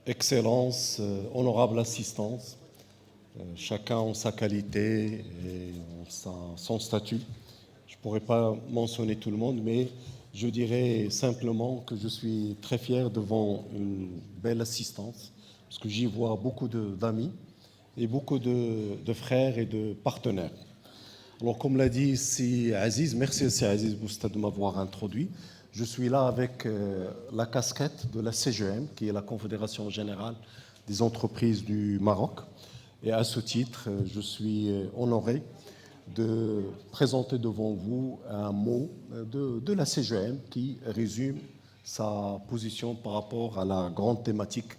Excellence, honorable assistance, chacun en sa qualité et son statut. Je ne pourrais pas mentionner tout le monde, mais je dirais simplement que je suis très fier devant une belle assistance, parce que j'y vois beaucoup d'amis et beaucoup de frères et de partenaires. Alors, comme l'a dit ici Aziz, merci aussi Aziz Boustad de m'avoir introduit. Je suis là avec la casquette de la CGM, qui est la Confédération Générale des Entreprises du Maroc. Et à ce titre, je suis honoré de présenter devant vous un mot de la CGM qui résume sa position par rapport à la grande thématique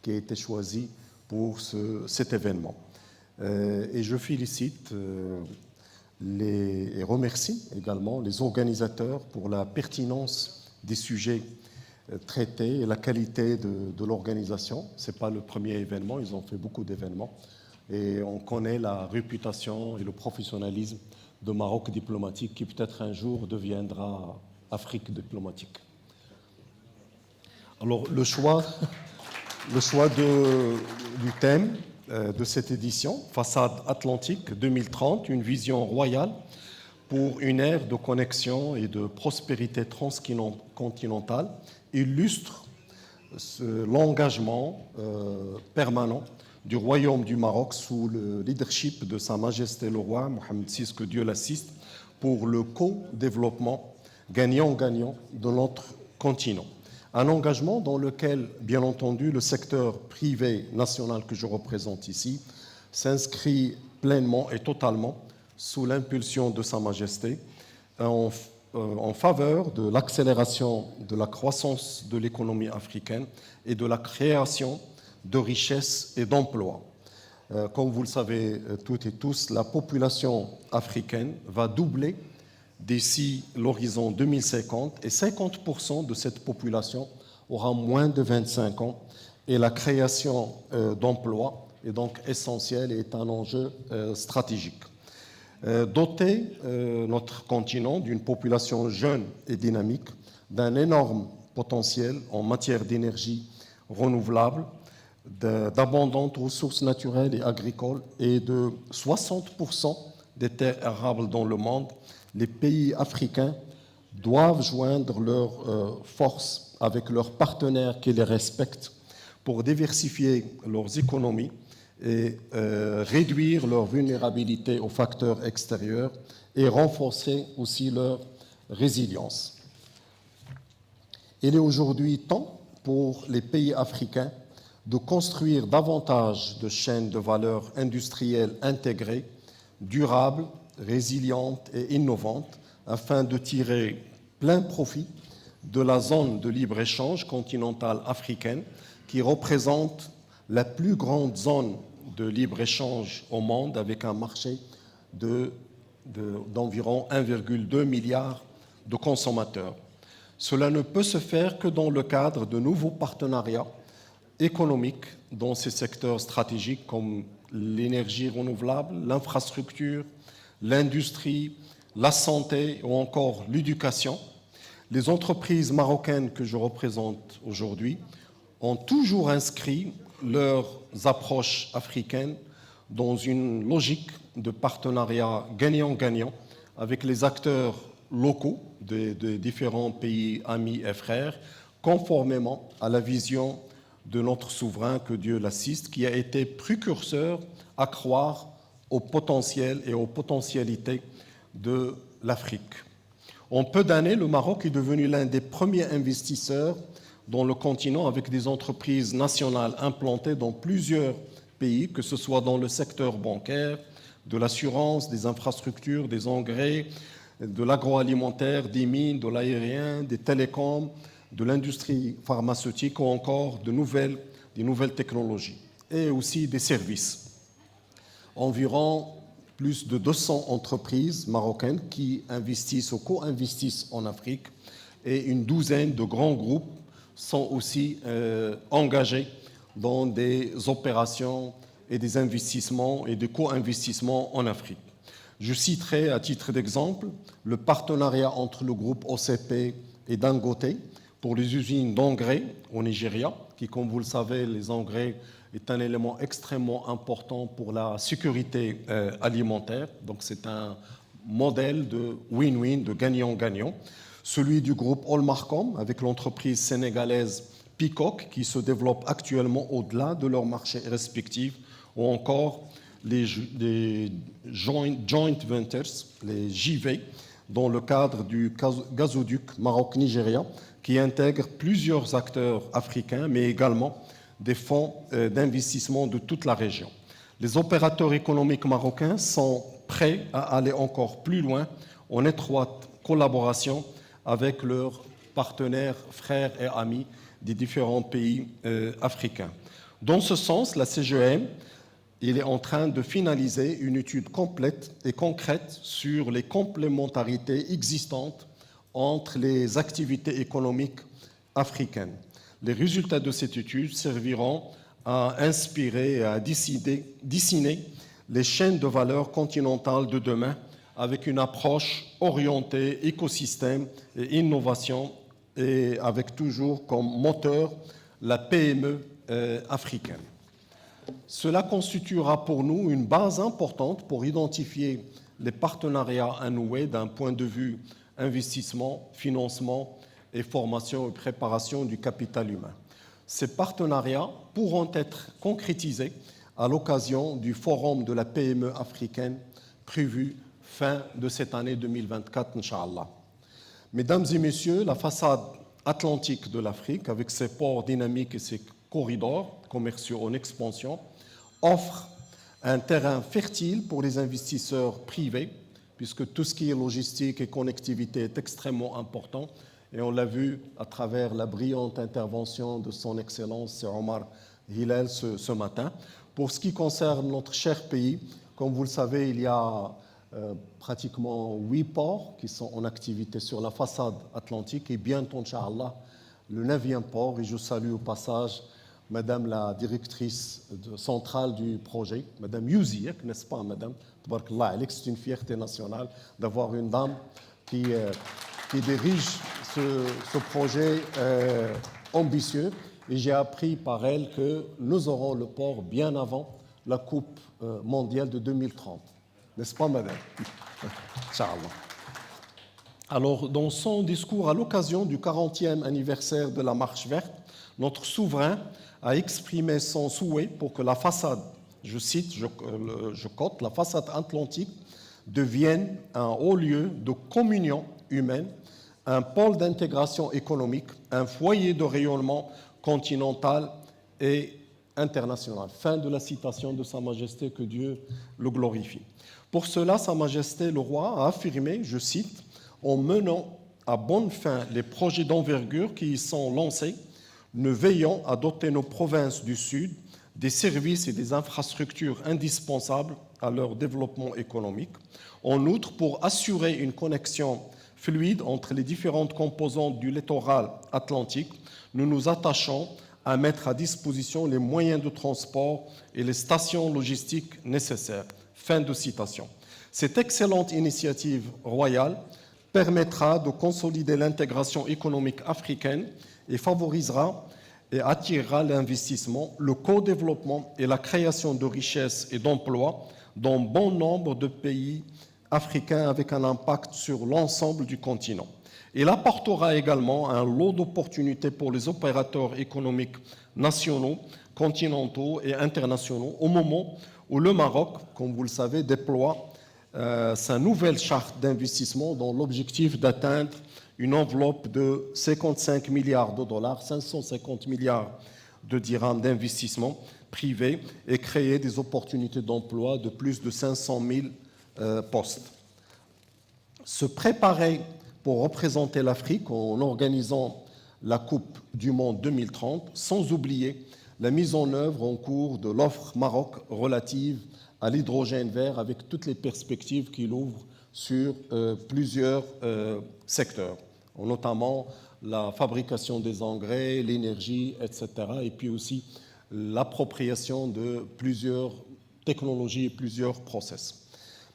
qui a été choisie pour cet événement. Et je félicite et remercie également les organisateurs pour la pertinence des sujets traités et la qualité de l'organisation. Ce n'est pas le premier événement, ils ont fait beaucoup d'événements. Et on connaît la réputation et le professionnalisme de Maroc diplomatique qui peut-être un jour deviendra Afrique diplomatique. Alors le choix du thème de cette édition, Façade Atlantique 2030, une vision royale pour une ère de connexion et de prospérité transcontinentale, illustre l'engagement permanent du Royaume du Maroc sous le leadership de Sa Majesté le Roi Mohamed VI, que Dieu l'assiste, pour le co-développement gagnant-gagnant de notre continent. Un engagement dans lequel, bien entendu, le secteur privé national que je représente ici s'inscrit pleinement et totalement sous l'impulsion de Sa Majesté en faveur de l'accélération de la croissance de l'économie africaine et de la création de richesses et d'emplois. Comme vous le savez toutes et tous, la population africaine va doubler d'ici l'horizon 2050 et 50% de cette population aura moins de 25 ans et la création d'emplois est donc essentielle et est un enjeu stratégique. Doter notre continent d'une population jeune et dynamique, d'un énorme potentiel en matière d'énergie renouvelable, d'abondantes ressources naturelles et agricoles et de 60% des terres arables dans le monde, les pays africains doivent joindre leurs forces avec leurs partenaires qui les respectent pour diversifier leurs économies et réduire leur vulnérabilité aux facteurs extérieurs et renforcer aussi leur résilience. Il est aujourd'hui temps pour les pays africains de construire davantage de chaînes de valeur industrielles intégrées, durables, résilientes et innovantes, afin de tirer plein profit de la zone de libre-échange continentale africaine, qui représente la plus grande zone de libre-échange au monde, avec un marché d'environ 1,2 milliard de consommateurs. Cela ne peut se faire que dans le cadre de nouveaux partenariats économiques dans ces secteurs stratégiques comme l'énergie renouvelable, l'infrastructure, l'industrie, la santé ou encore l'éducation. Les entreprises marocaines que je représente aujourd'hui ont toujours inscrit leurs approches africaines dans une logique de partenariat gagnant-gagnant avec les acteurs locaux des différents pays amis et frères, conformément à la vision de notre souverain, que Dieu l'assiste, qui a été précurseur à croire au potentiel et aux potentialités de l'Afrique. En peu d'années, le Maroc est devenu l'un des premiers investisseurs dans le continent, avec des entreprises nationales implantées dans plusieurs pays, que ce soit dans le secteur bancaire, de l'assurance, des infrastructures, des engrais, de l'agroalimentaire, des mines, de l'aérien, des télécoms, de l'industrie pharmaceutique ou encore des nouvelles technologies et aussi des services. Environ plus de 200 entreprises marocaines qui investissent ou co-investissent en Afrique et une douzaine de grands groupes sont aussi engagés dans des opérations et des investissements et des co-investissements en Afrique. Je citerai à titre d'exemple le partenariat entre le groupe OCP et Dangote pour les usines d'engrais au Nigeria, qui, comme vous le savez, les engrais est un élément extrêmement important pour la sécurité alimentaire. Donc c'est un modèle de win-win, de gagnant-gagnant. Celui du groupe Olmarcom avec l'entreprise sénégalaise Peacock qui se développe actuellement au-delà de leurs marchés respectifs, ou encore les joint ventures, les JV, dans le cadre du gazoduc Maroc-Nigéria, qui intègre plusieurs acteurs africains, mais également des fonds d'investissement de toute la région. Les opérateurs économiques marocains sont prêts à aller encore plus loin en étroite collaboration avec leurs partenaires, frères et amis des différents pays africains. Dans ce sens, la CGM est en train de finaliser une étude complète et concrète sur les complémentarités existantes entre les activités économiques africaines. Les résultats de cette étude serviront à inspirer et à dessiner les chaînes de valeur continentales de demain avec une approche orientée écosystème et innovation et avec toujours comme moteur la PME africaine. Cela constituera pour nous une base importante pour identifier les partenariats à nouer d'un point de vue investissement, financement et formation et préparation du capital humain. Ces partenariats pourront être concrétisés à l'occasion du Forum de la PME africaine prévu fin de cette année 2024, Inch'Allah. Mesdames et messieurs, la façade atlantique de l'Afrique, avec ses ports dynamiques et ses corridors commerciaux en expansion, offre un terrain fertile pour les investisseurs privés, puisque tout ce qui est logistique et connectivité est extrêmement important. Et on l'a vu à travers la brillante intervention de son Excellence Omar Hillel ce matin. Pour ce qui concerne notre cher pays, comme vous le savez, il y a pratiquement 8 ports qui sont en activité sur la façade atlantique et bientôt, Inch'Allah, le 9e port. Et je salue au passage Madame la directrice centrale du projet, Madame Youziek, n'est-ce pas, Madame? C'est une fierté nationale d'avoir une dame qui dirige ce projet ambitieux. Et j'ai appris par elle que nous aurons le port bien avant la Coupe mondiale de 2030. N'est-ce pas, Madame? Inch'Allah. Alors, dans son discours à l'occasion du 40e anniversaire de la Marche verte, notre souverain a exprimé son souhait pour que la façade, je cite, je cote, la façade atlantique devienne un haut lieu de communion humaine, un pôle d'intégration économique, un foyer de rayonnement continental et international. Fin de la citation de Sa Majesté, que Dieu le glorifie. Pour cela, Sa Majesté le Roi a affirmé, je cite, « En menant à bonne fin les projets d'envergure qui y sont lancés, nous veillons à doter nos provinces du Sud des services et des infrastructures indispensables à leur développement économique. En outre, pour assurer une connexion fluide entre les différentes composantes du littoral atlantique, nous nous attachons à mettre à disposition les moyens de transport et les stations logistiques nécessaires. » Fin de citation. Cette excellente initiative royale permettra de consolider l'intégration économique africaine et favorisera et attirera l'investissement, le co-développement et la création de richesses et d'emplois dans bon nombre de pays africains avec un impact sur l'ensemble du continent. Il apportera également un lot d'opportunités pour les opérateurs économiques nationaux, continentaux et internationaux au moment où le Maroc, comme vous le savez, déploie sa nouvelle charte d'investissement dans l'objectif d'atteindre une enveloppe de 55 milliards de dollars, 550 milliards de dirhams d'investissement privé et créer des opportunités d'emploi de plus de 500 000 postes. Se préparer pour représenter l'Afrique en organisant la Coupe du Monde 2030, sans oublier la mise en œuvre en cours de l'offre Maroc relative à l'hydrogène vert avec toutes les perspectives qu'il ouvre sur plusieurs secteurs, notamment la fabrication des engrais, l'énergie, etc. Et puis aussi l'appropriation de plusieurs technologies et plusieurs process.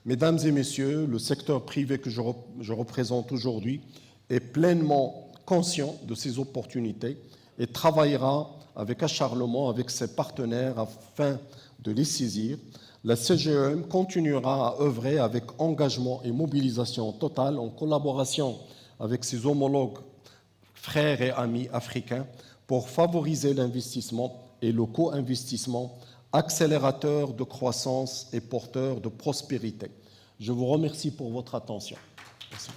Mesdames et messieurs, le secteur privé que je représente aujourd'hui est pleinement conscient de ces opportunités et travaillera avec acharnement avec ses partenaires afin de les saisir. La CGEM continuera à œuvrer avec engagement et mobilisation totale en collaboration avec ses homologues frères et amis africains pour favoriser l'investissement et le co-investissement, accélérateur de croissance et porteur de prospérité. Je vous remercie pour votre attention. Merci.